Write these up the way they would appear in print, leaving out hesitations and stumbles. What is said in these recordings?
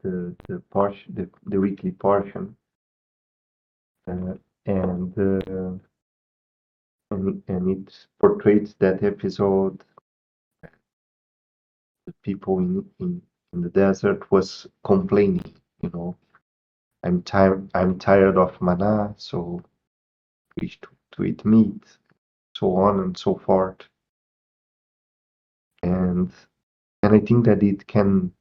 the portion, the weekly portion, uh, and it portrays that episode. The people in the desert was complaining, you know, I'm tired of manna, so wish to eat meat, so on and so forth. And I think that it can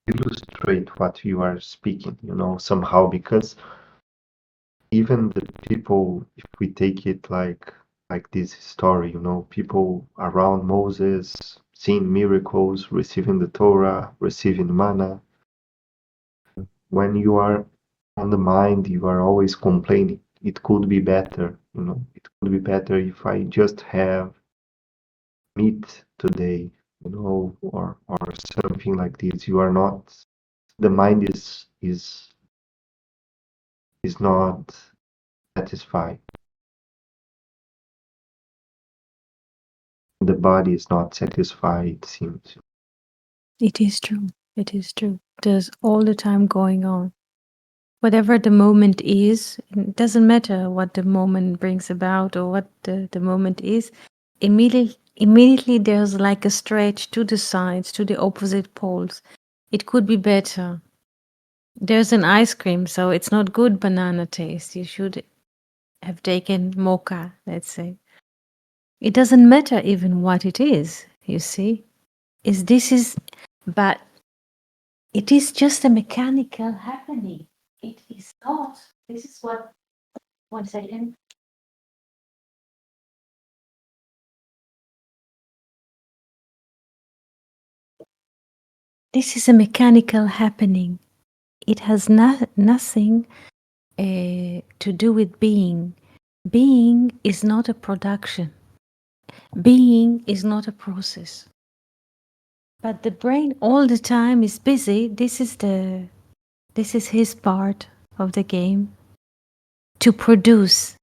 illustrate what you are speaking, somehow, because even the people, if we take it like this story, people around Moses, seeing miracles, receiving the Torah, receiving manna, when you are on the mind, you are always complaining. It could be better, it could be better if I just have meat today, or something like this. You are not, the mind is not satisfied. The body is not satisfied, it seems. It is true. It is true. There's all the time going on. Whatever the moment is, it doesn't matter what the moment brings about or what the moment is, immediately there's like a stretch to the sides, to the opposite poles. It could be better. There's an ice cream, so it's not good banana taste. You should have taken mocha, let's say. It doesn't matter even what it is, you see. But it is just a mechanical happening. It is not. This is what, 1 second. This is a mechanical happening. It has nothing to do with being. Being is not a production. Being is not a process. But the brain all the time is busy. This is his part of the game. To produce.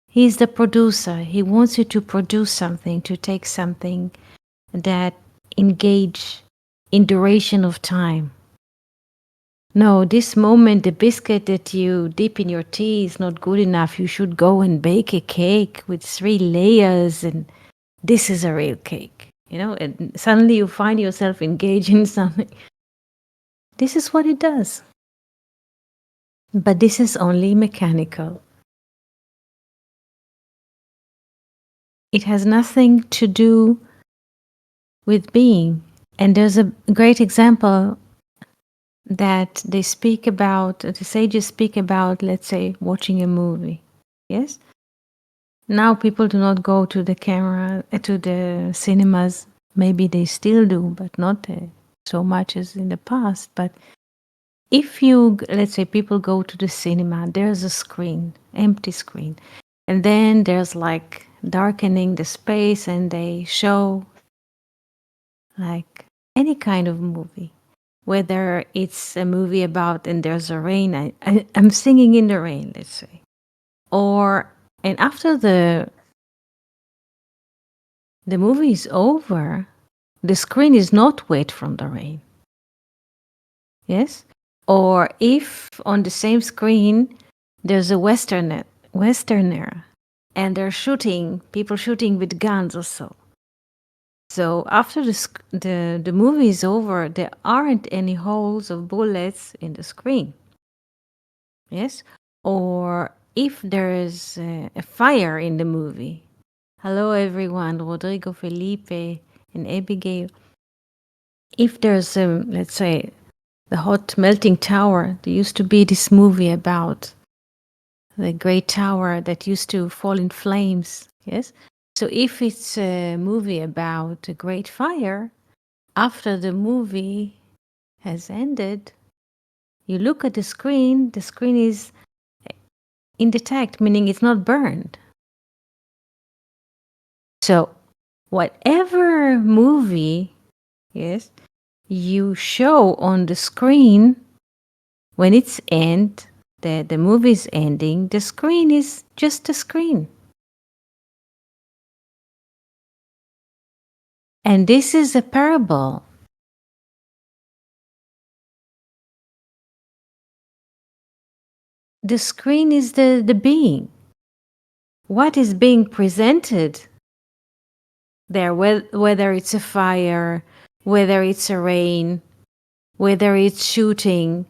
He's the producer. He wants you to produce something, to take something that engage in duration of time. No, this moment, the biscuit that you dip in your tea is not good enough. You should go and bake a cake with 3 layers, and this is a real cake. And suddenly you find yourself engaged in something. This is what it does. But this is only mechanical. It has nothing to do with being. And there's a great example that the sages speak about, let's say, watching a movie. Yes? Now people do not go to the cinemas. Maybe they still do, but not so much as in the past. But if let's say people go to the cinema, there's a screen, empty screen. And then there's like darkening the space and they show like any kind of movie. Whether it's a movie about and there's a rain, I'm singing in the rain, let's say. And after the movie is over, the screen is not wet from the rain. Yes? Or if on the same screen there's a westerner and they're people shooting with guns or so. So after the movie is over, there aren't any holes of bullets in the screen. Yes? Or if there is a fire in the movie. Hello everyone, Rodrigo, Felipe, and Abigail. If there's, let's say, the hot melting tower, there used to be this movie about the great tower that used to fall in flames. Yes? So if it's a movie about a great fire, after the movie has ended, you look at the screen is intact, meaning it's not burned. So whatever movie, yes, you show on the screen, when it's the movie's ending, the screen is just a screen. And this is a parable. The screen is the being. What is being presented there, whether it's a fire, whether it's a rain, whether it's shooting,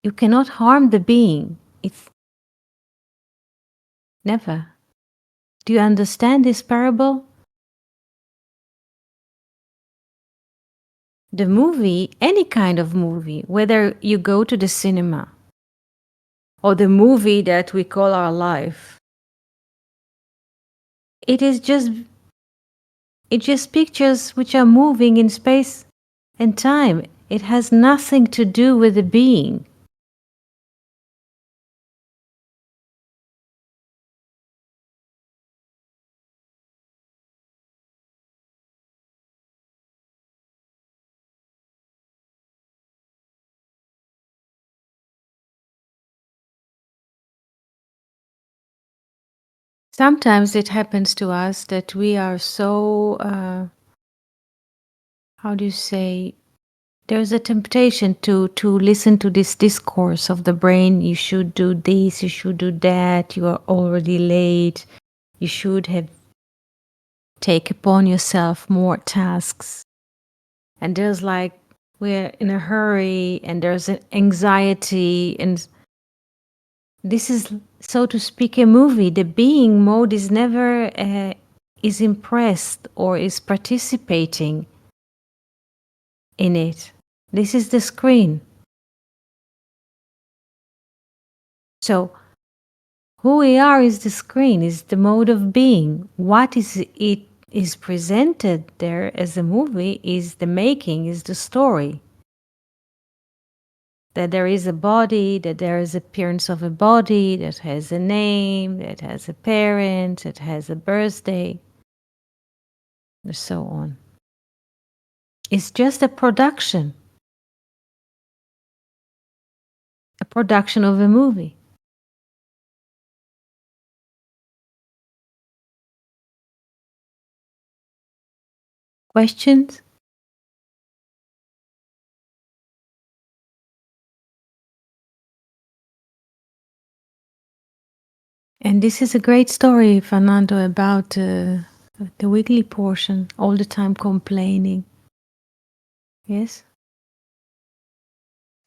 you cannot harm the being. It's never. Do you understand this parable? The movie, any kind of movie, whether you go to the cinema or the movie that we call our life, it is just pictures which are moving in space and time. It has nothing to do with the being. Sometimes it happens to us that we are so, how do you say, there's a temptation to listen to this discourse of the brain. You should do this, you should do that, you are already late, you should have take upon yourself more tasks. And there's like, we're in a hurry and there's an anxiety, and this is, so to speak, a movie. The being mode is never is impressed or is participating in it. This is the screen. So who we are is the screen, is the mode of being. What is it is presented there as a movie is the making, is the story. That there is a body, that there is appearance of a body that has a name, that has a parent, that has a birthday, and so on. It's just a production of a movie. Questions? And this is a great story, Fernando, about the weekly portion, all the time complaining. Yes?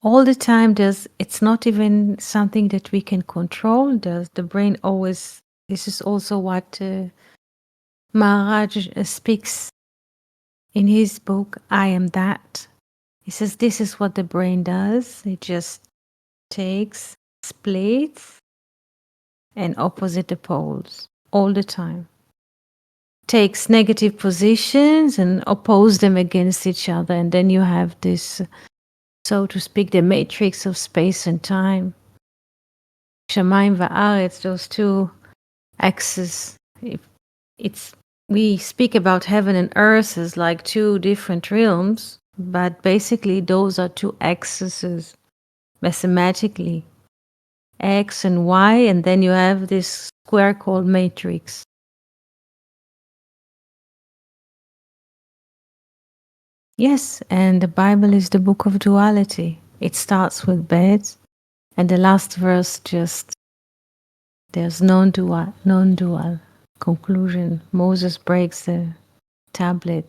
All the time it's not even something that we can control. The brain always, this is also what Maharaj speaks in his book, I Am That. He says this is what the brain does. It just takes, splits, and opposite the poles all the time. Takes negative positions and oppose them against each other. And then you have this, so to speak, the matrix of space and time. Shamayim va'aretz, those two axes. We speak about heaven and earth as like two different realms, but basically those are two axes mathematically, X and Y, and then you have this square called matrix. Yes, and the Bible is the book of duality. It starts with bed, and the last verse just, there's non-dual conclusion. Moses breaks the tablet,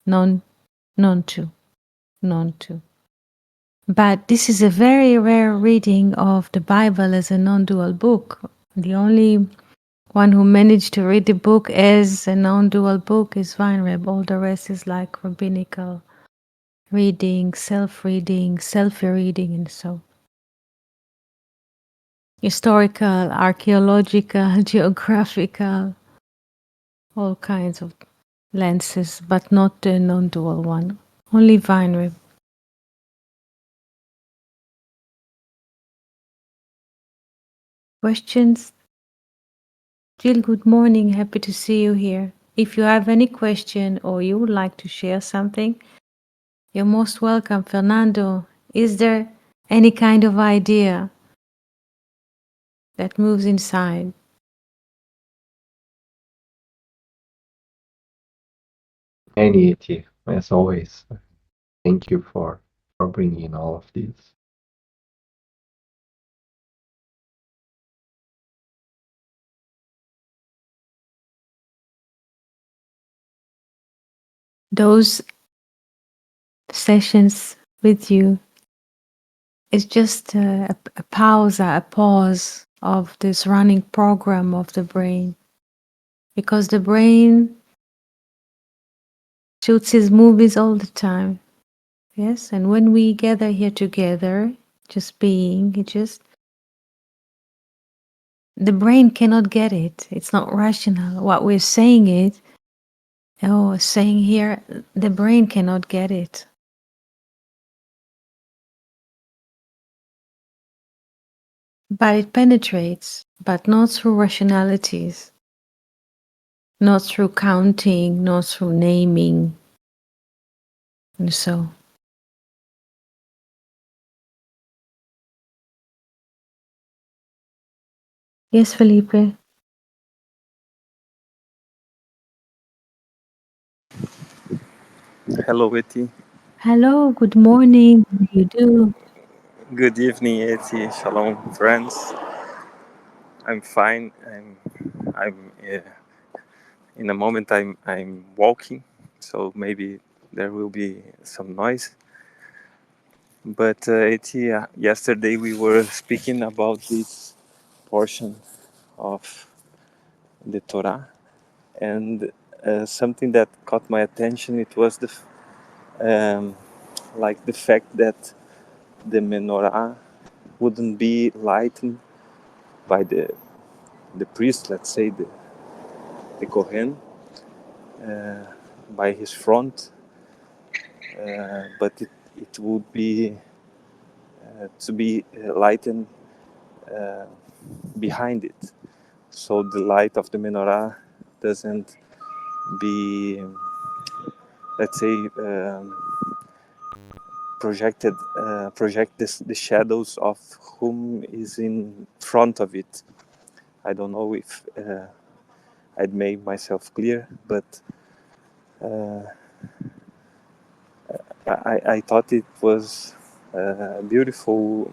non-two. But this is a very rare reading of the Bible as a non-dual book. The only one who managed to read the book as a non-dual book is Weinreb. All the rest is like rabbinical reading, self-reading, self-reading, and so. Historical, archaeological, geographical, all kinds of lenses, but not the non-dual one. Only Weinreb. Questions? Jill, good morning. Happy to see you here. If you have any question or you would like to share something, you're most welcome. Fernando, is there any kind of idea that moves inside? Anity, as always. Thank you for bringing all of this. Those sessions with you is just a pause of this running program of the brain, because the brain shoots his movies all the time. Yes, and when we gather here together, just being, it just the brain cannot get it. It's not rational. What we're saying is, oh, saying here, the brain cannot get it. But it penetrates, but not through rationalities, not through counting, not through naming, and so. Yes, Felipe. Hello, Eti. Hello, good morning. How do you do? Good evening, Eti. Shalom, friends. I'm fine. I'm in a moment. I'm walking, so maybe there will be some noise. But Eti, yesterday we were speaking about this portion of the Torah, and something that caught my attention. It was um, like the fact that the menorah wouldn't be lightened by the priest, let's say the Kohen, uh, by his front, but it would be to be lightened uh, behind it. So the light of the menorah doesn't be, let's say, project the shadows of whom is in front of it. I don't know if I'd made myself clear, but uh, I thought it was a beautiful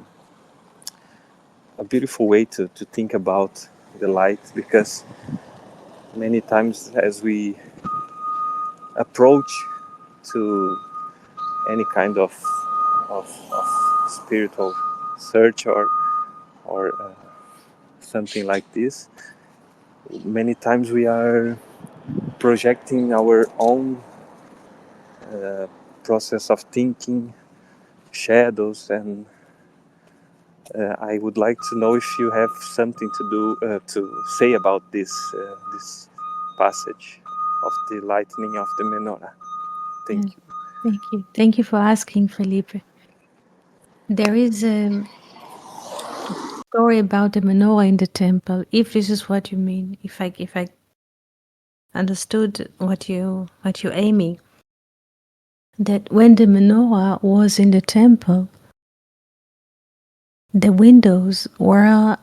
way to think about the light, because many times as we approach to any kind of spiritual search or something like this, many times we are projecting our own uh, process of thinking, shadows, and I would like to know if you have something to say about this passage of the lightning of the menorah. Thank Yeah, you. thank you. Thank you for asking, Felipe. There is a story about the menorah in the temple, if this is what you mean, if I understood what you're aiming, that when the menorah was in the temple, the windows were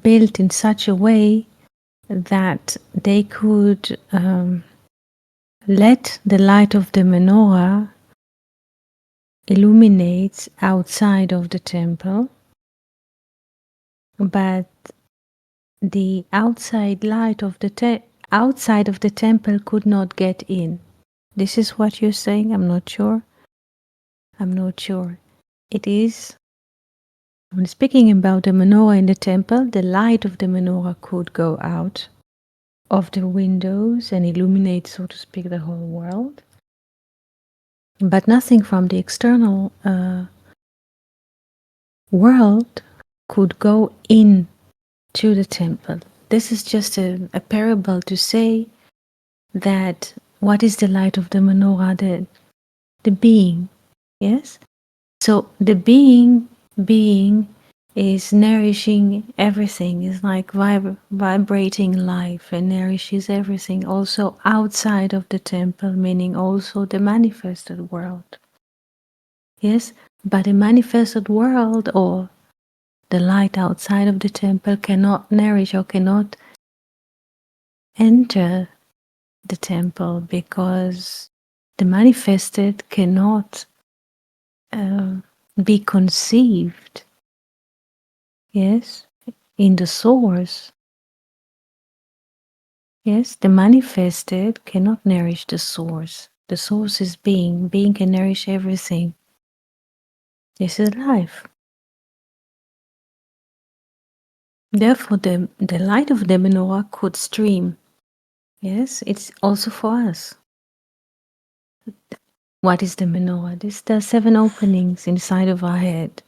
built in such a way that they could let the light of the menorah illuminate outside of the temple, but the outside light of the outside of the temple could not get in. This is what you're saying? I'm not sure. I'm not sure. It is. When speaking about the menorah in the temple, the light of the menorah could go out of the windows and illuminate, so to speak, the whole world. But nothing from the external world could go in to the temple. This is just a parable to say that what is the light of the menorah? The being, yes? So the being is nourishing everything, is like vibrating life and nourishes everything, also outside of the temple, meaning also the manifested world. Yes, but the manifested world or the light outside of the temple cannot nourish or cannot enter the temple because the manifested cannot be conceived, yes, in the source. Yes, the manifested cannot nourish the source. The source is being. Being can nourish everything. This is life. Therefore, the light of the menorah could stream. Yes, it's also for us. What is the menorah? There are 7 openings inside of our head.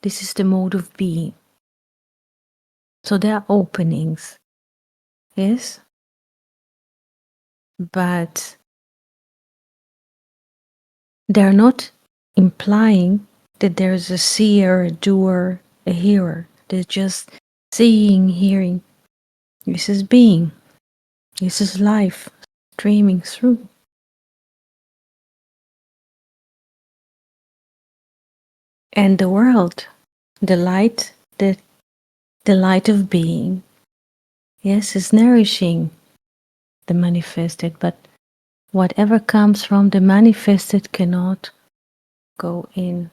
This is the mode of being. So there are openings. Yes? But they're not implying that there's a seer, a doer, a hearer. They're just seeing, hearing. This is being. This is life streaming through. And the world, the light, the light of being, yes, is nourishing the manifested, but whatever comes from the manifested cannot go in.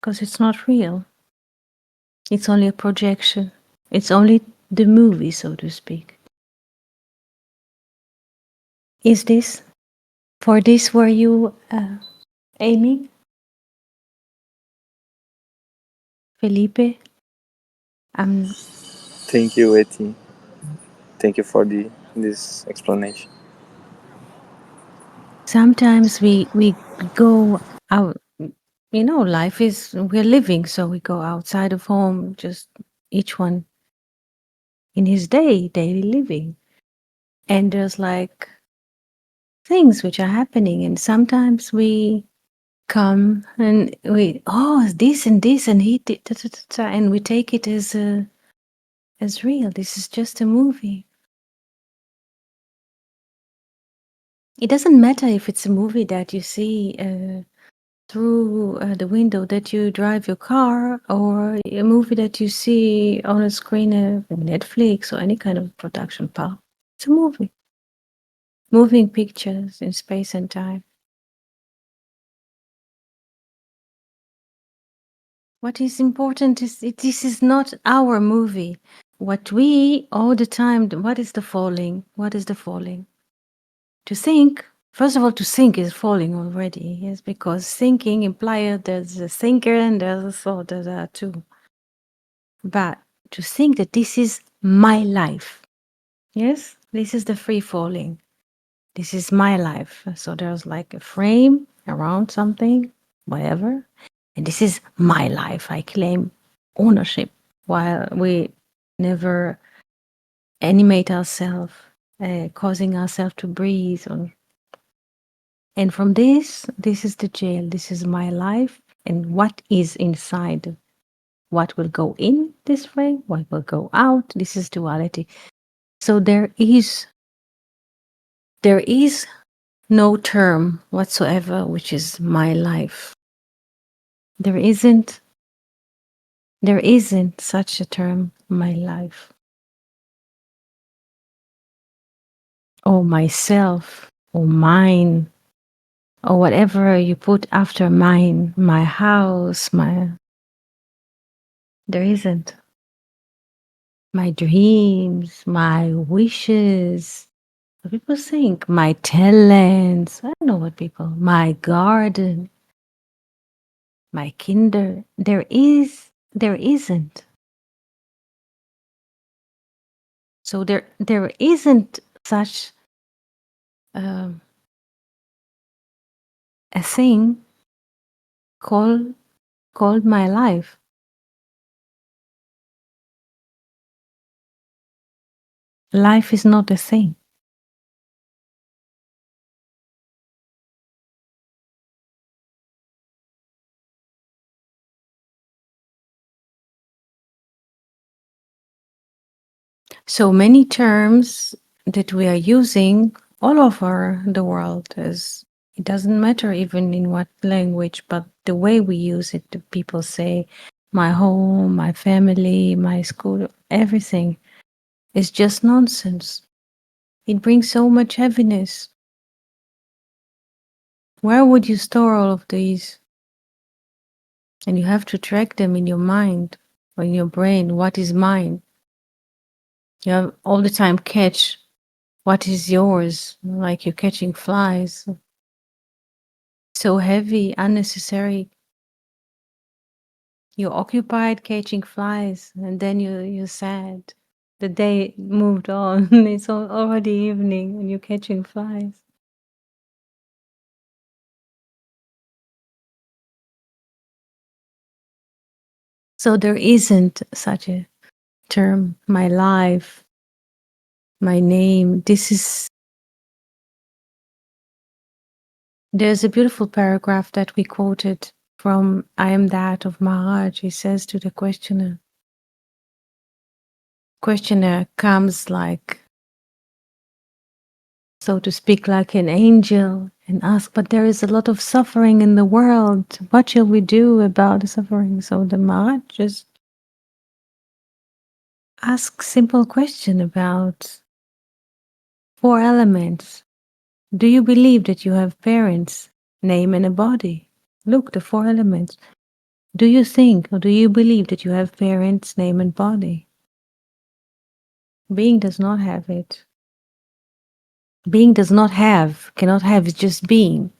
Because it's not real. It's only a projection. It's only the movie, so to speak. Is this, for this were you aiming, Felipe? Thank you, Eti. Thank you for this explanation. Sometimes we go out, life is, we're living, so we go outside of home, just each one in his daily living. And there's like things which are happening, and sometimes we come and we, this and this, and he did, and we take it as real. This is just a movie. It doesn't matter if it's a movie that you see through the window that you drive your car, or a movie that you see on a screen of Netflix or any kind of production power. It's a movie. Moving pictures in space and time. What is important is this is not our movie. What we all the time, what is the falling? What is the falling? To think, first of all, to think is falling already, yes, because thinking implies there's a thinker and there's a thought, there are two. But to think that this is my life, yes, this is the free falling. This is my life. So there's like a frame around something, whatever, and this is my life. I claim ownership while we never animate ourselves, causing ourselves to breathe. And from this is the jail. This is my life, and what is inside. What will go in this frame, what will go out. This is duality. So there is no term whatsoever which is my life. There isn't such a term, my life, or myself, or mine, or whatever you put after mine, my house, there isn't. My dreams, my wishes, what people think, my talents, I don't know what people, my garden, my kinder, there isn't. So there isn't such a thing called my life. Life is not a thing. So many terms that we are using all over the world, as it doesn't matter even in what language, but the way we use it, the people say my home, my family, my school, everything. is just nonsense. It brings so much heaviness. Where would you store all of these? And you have to track them in your mind or in your brain. What is mine? You have all the time catch what is yours, like you're catching flies. So heavy, unnecessary. You're occupied catching flies, and then you're sad. The day moved on. It's already evening, and you're catching flies. So there isn't such a term. My life, my name. There's a beautiful paragraph that we quoted from I Am That of Maharaj. He says to the questioner comes like, so to speak, like an angel and asks, but there is a lot of suffering in the world. What shall we do about the suffering? So the Maharaj just asks simple question about 4 elements. Do you believe that you have parents, name and a body? Look, the 4 elements. Do you think or do you believe that you have parents, name and body? Being does not have it. Being does not have, cannot have, it's just being.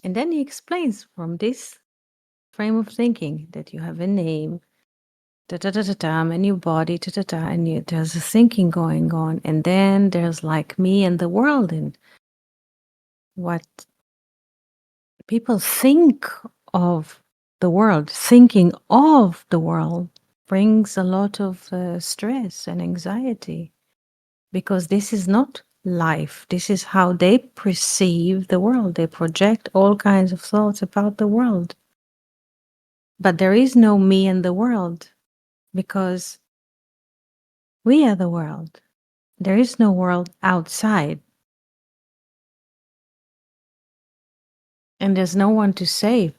And then he explains from this frame of thinking that you have a name, and your body, and there's a thinking going on. And then there's like me and the world and what people think of the world. Thinking of the world brings a lot of stress and anxiety because this is not life. This is how they perceive the world. They project all kinds of thoughts about the world. But there is no me in the world because we are the world. There is no world outside. And there's no one to save.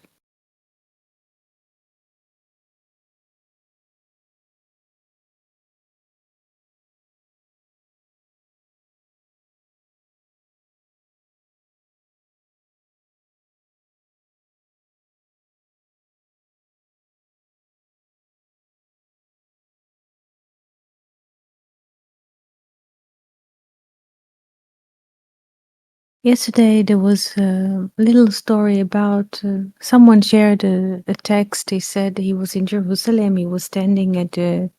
Yesterday there was a little story about someone shared a text. He said he was in Jerusalem. He was standing at a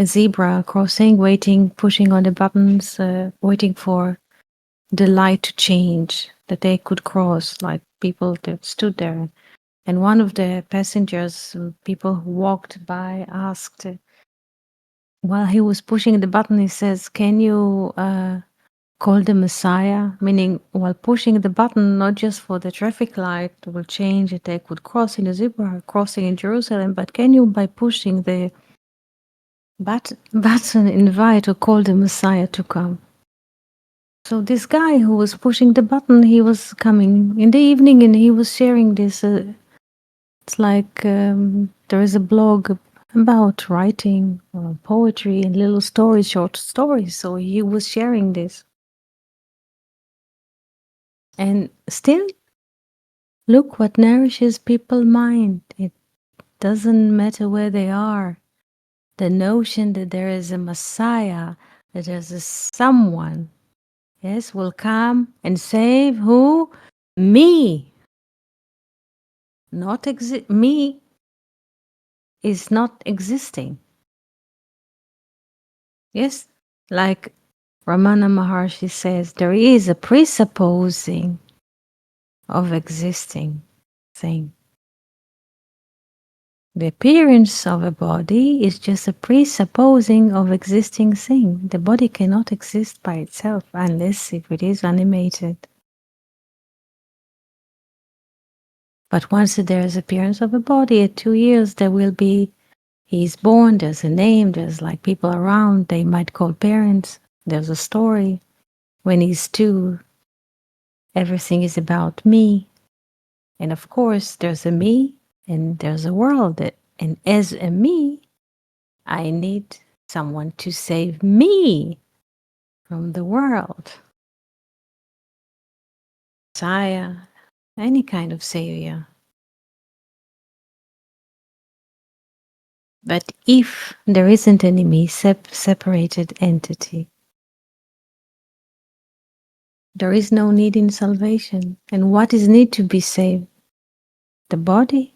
zebra crossing, waiting, pushing on the buttons, waiting for the light to change, that they could cross, like people that stood there. And one of the passengers, people who walked by, asked, while he was pushing the button, he says, can you call the Messiah? Meaning, while pushing the button, not just for the traffic light will change, that they could cross in the zebra crossing in Jerusalem, but can you, by pushing the button, invite or call the Messiah to come? So this guy who was pushing the button, he was coming in the evening and he was sharing this. It's like there is a blog about writing poetry and little stories, short stories. So he was sharing this. And still, look what nourishes people's mind. It doesn't matter where they are. The notion that there is a Messiah, that there's a someone, yes, will come and save who? Me. Not me is not existing. Yes, like Ramana Maharshi says, there is a presupposing of existing thing. The appearance of a body is just a presupposing of existing thing. The body cannot exist by itself unless if it is animated. But once there is appearance of a body, at 2 years there will be, he's born, there's a name, there's like people around, they might call parents, there's a story. When he's 2, Everything is about me. And of course, there's a me and there's a world. And as a me, I need someone to save me from the world. Messiah, any kind of savior. But if there isn't any me, separated entity, there is no need in salvation. And what is need to be saved? The body.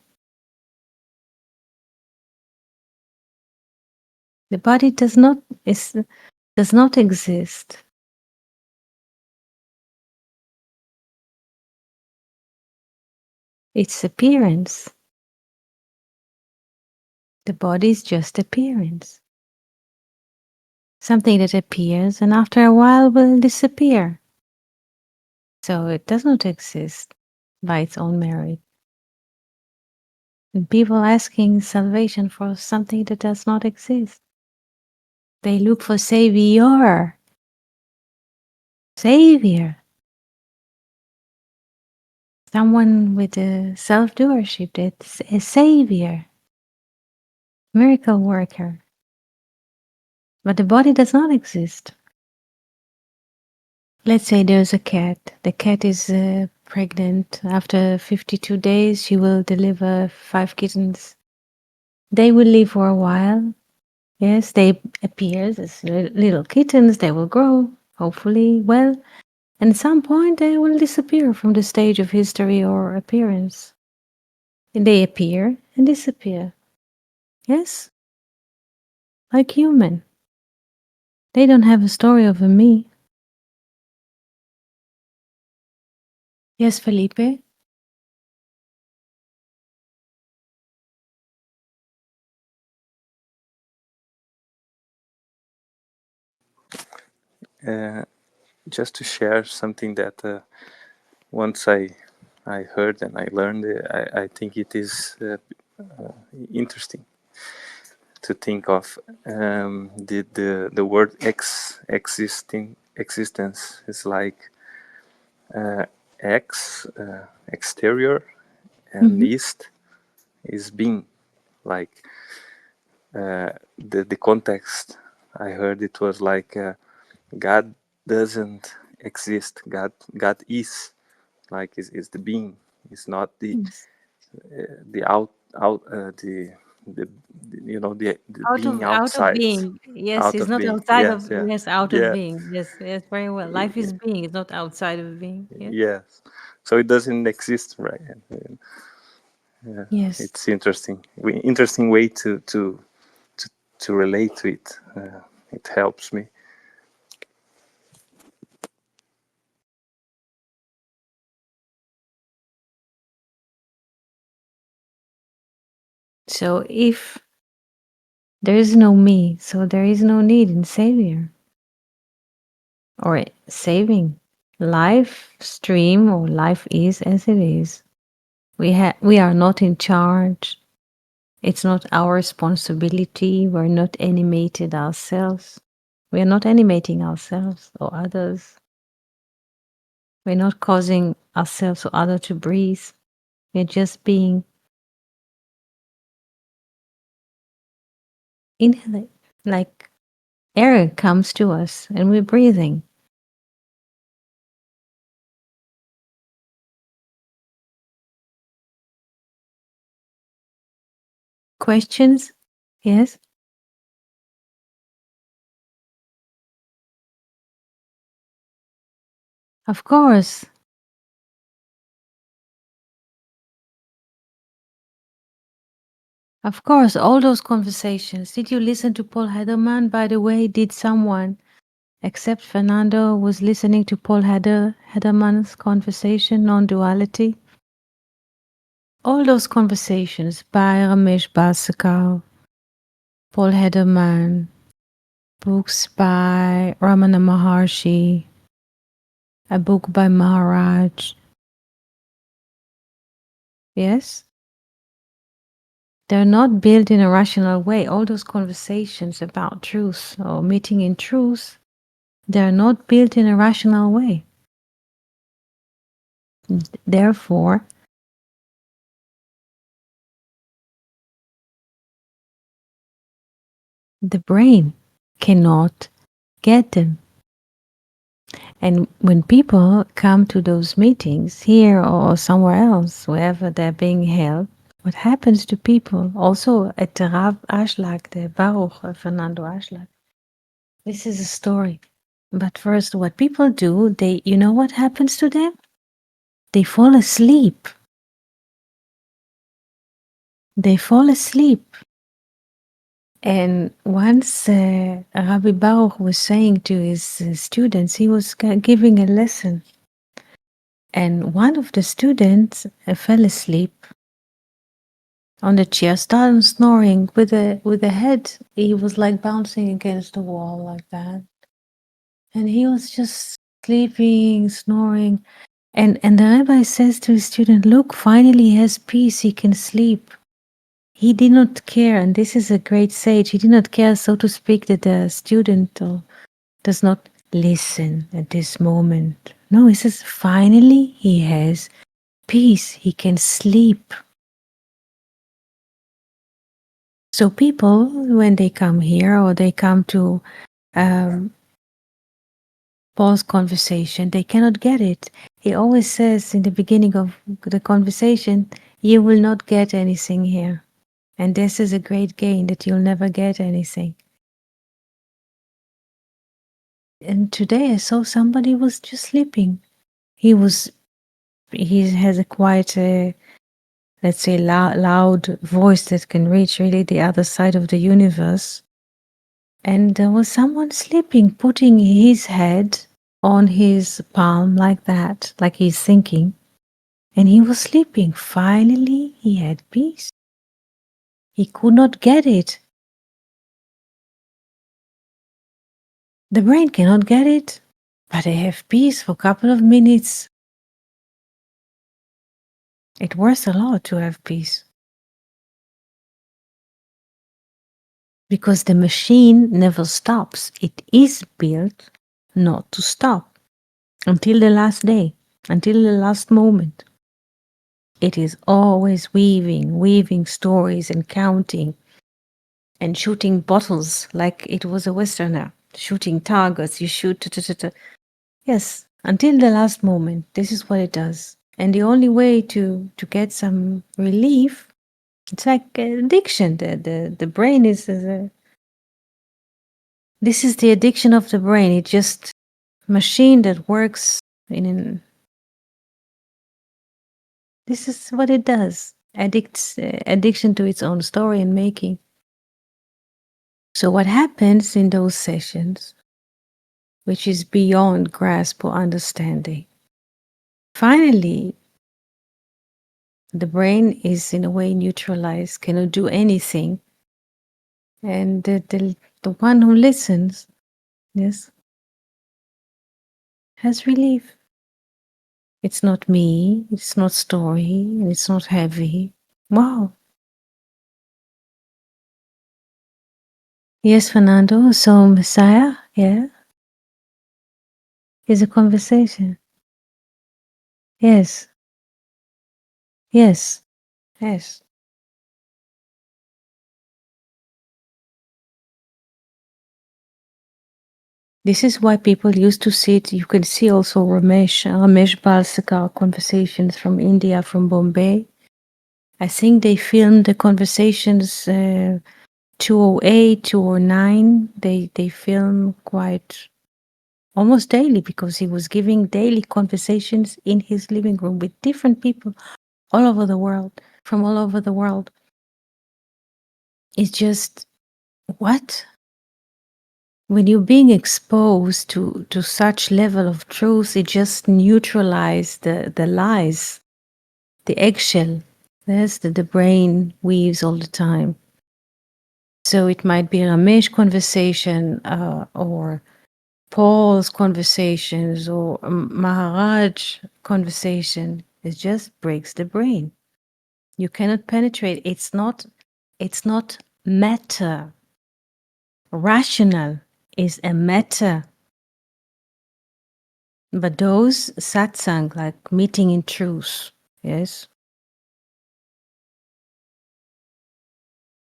The body does not exist. Its appearance. The body is just appearance. Something that appears and after a while will disappear. So it does not exist by its own merit. And people asking salvation for something that does not exist. They look for savior. Savior. Someone with a self-doership that's a savior. Miracle worker. But the body does not exist. Let's say there's a cat. The cat is pregnant. After 52 days, she will deliver 5 kittens. They will live for a while. Yes, they appear as little kittens. They will grow, hopefully well. And at some point, they will disappear from the stage of history or appearance. And they appear and disappear. Yes, like human. They don't have a story of a me. Yes, Felipe? Uh, just to share something that once I heard and I learned, I think it is interesting to think of. The word existence is like exterior, and Mm-hmm. east is being, like the context I heard, it was like God doesn't exist. God is, like is the being. It's not Yes. the the, the being Out of outside, being. Yes, out it's of not being. outside of, Yes, yeah, yes, out of yeah, being. Yes, yes, very well. Life is being, it's not outside of being. Yes. yes. So it doesn't exist, right? And, yeah, Yes. it's interesting. Interesting way to, to relate to it. It helps me. So if there is no me, so there is no need in savior or saving. Life stream or life is as it is. We are not in charge. It's not our responsibility. We're not animated ourselves. We are not animating ourselves or others. We're not causing ourselves or others to breathe. We're just being inhaled, like air comes to us and we're breathing. Questions? Yes? Of course. Of course, all those conversations. Did you listen to Paul Hederman? By the way, did someone, except Fernando, was listening to Paul Hederman's conversation, Non-Duality? All those conversations by Ramesh Balsekar, Paul Hederman, books by Ramana Maharshi, a book by Maharaj. Yes? They're not built in a rational way. All those conversations about truth or meeting in truth, they're not built in a rational way. Therefore, the brain cannot get them. And when people come to those meetings here or somewhere else, wherever they're being held, what happens to people, also at the Rav Ashlag, the Baruch Fernando Ashlag, this is a story. But first, what people do, you know what happens to them? They fall asleep. They fall asleep. And once Rabbi Baruch was saying to his students, he was giving a lesson. And one of the students fell asleep on the chair, started snoring with the head. He was like bouncing against the wall like that. And he was just sleeping, snoring. And the rabbi says to his student, look, finally he has peace, he can sleep. He did not care, and this is a great sage, he did not care, so to speak, that the student does not listen at this moment. No, he says, finally he has peace, he can sleep. So people, when they come here or they come to Paul's conversation, they cannot get it. He always says in the beginning of the conversation, you will not get anything here. And this is a great gain, that you'll never get anything. And today I saw somebody was just sleeping. He has a quite, let's say, loud voice that can reach really the other side of the universe. And there was someone sleeping, putting his head on his palm like that, like he's thinking. And he was sleeping. Finally, he had peace. He could not get it. The brain cannot get it, but they have peace for a couple of minutes. It worth a lot to have peace. Because the machine never stops. It is built not to stop until the last day, until the last moment. It is always weaving stories and counting and shooting bottles like it was a Westerner, shooting targets. You shoot. Yes, until the last moment. This is what it does. And the only way to get some relief, it's like addiction. The brain is this is the addiction of the brain. It's just a machine that works this is what it does. Addiction to its own story and making. So what happens in those sessions, which is beyond grasp or understanding, finally, the brain is in a way neutralized, cannot do anything. And the one who listens, yes, has relief. It's not me, it's not story, and it's not heavy. Wow. Yes, Fernando. So Messiah, yeah, is a conversation. Yes. Yes. Yes. This is why people used to sit. You can see also Ramesh Balsekar conversations from India, from Bombay. I think they filmed the conversations 208, 209. They film quite almost daily because he was giving daily conversations in his living room with different people all over the world, from all over the world. It's just, what? When you're being exposed to such level of truth, it just neutralizes the lies, the eggshell. Yes, the brain weaves all the time. So it might be a Ramesh conversation or Paul's conversations or Maharaj conversation. It just breaks the brain. You cannot penetrate. It's not matter. Rational is a matter. But those satsang, like meeting in truth, yes,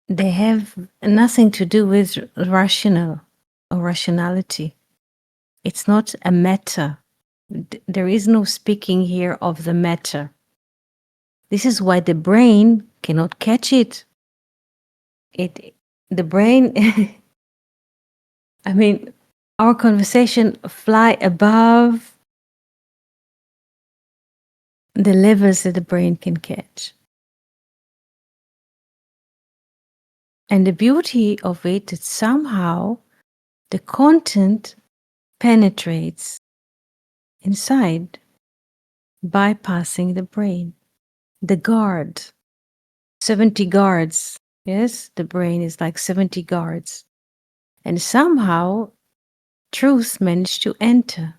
they have nothing to do with rational or rationality. It's not a matter. There is no speaking here of the matter. This is why the brain cannot catch it. The brain, I mean, our conversation fly above the levels that the brain can catch. And the beauty of it is somehow the content penetrates inside, bypassing the brain. The guard, 70 guards, yes, the brain is like 70 guards. And somehow truth managed to enter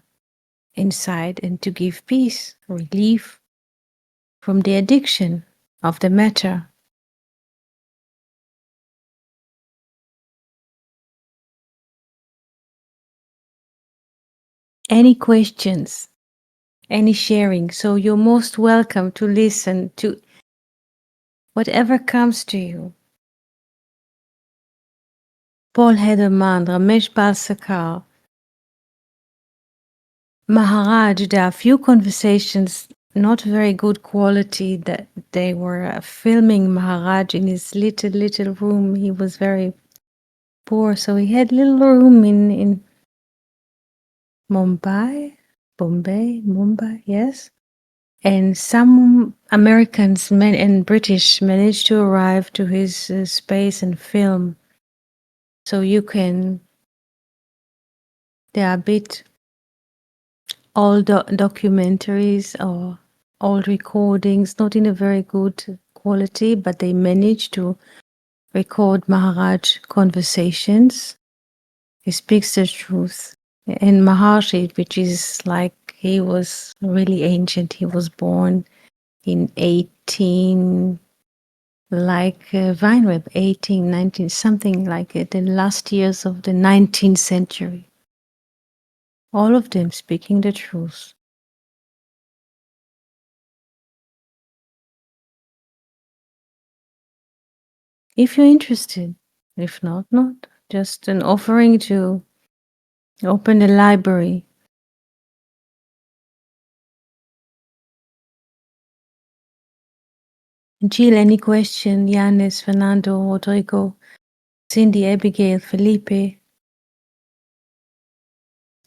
inside and to give peace, relief from the addiction of the matter. Any questions? Any sharing? So you're most welcome to listen to whatever comes to you. Paul Hederman, Ramesh Balsakar, Maharaj, there are a few conversations, not very good quality, that they were filming Maharaj in his little room. He was very poor, so he had little room in Bombay, yes. And some Americans and British managed to arrive to his space and film. So you can, there are a bit old documentaries or old recordings, not in a very good quality, but they managed to record Maharaj conversations. He speaks the truth. And Maharshi, which is like, he was really ancient. He was born in 18, like Weinreb, 18, 19, something like it, the last years of the 19th century. All of them speaking the truth. If you're interested, if not, not. Just an offering to open the library. Jill, any question? Yanis, Fernando, Rodrigo, Cindy, Abigail, Felipe.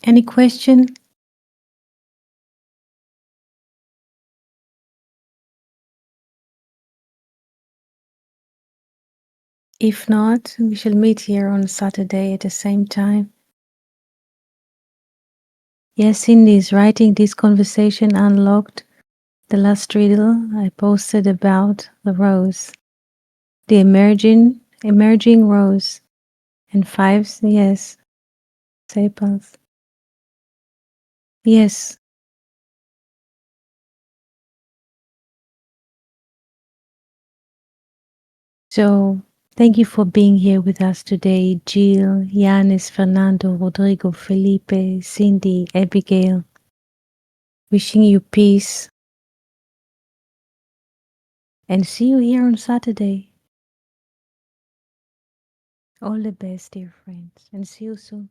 Any question? If not, we shall meet here on Saturday at the same time. Yes, Cindy is writing this conversation unlocked. The last riddle I posted about the rose. The emerging rose. And fives, yes, sepals. Yes. So thank you for being here with us today, Jill, Yanis, Fernando, Rodrigo, Felipe, Cindy, Abigail. Wishing you peace. And see you here on Saturday. All the best, dear friends, and see you soon.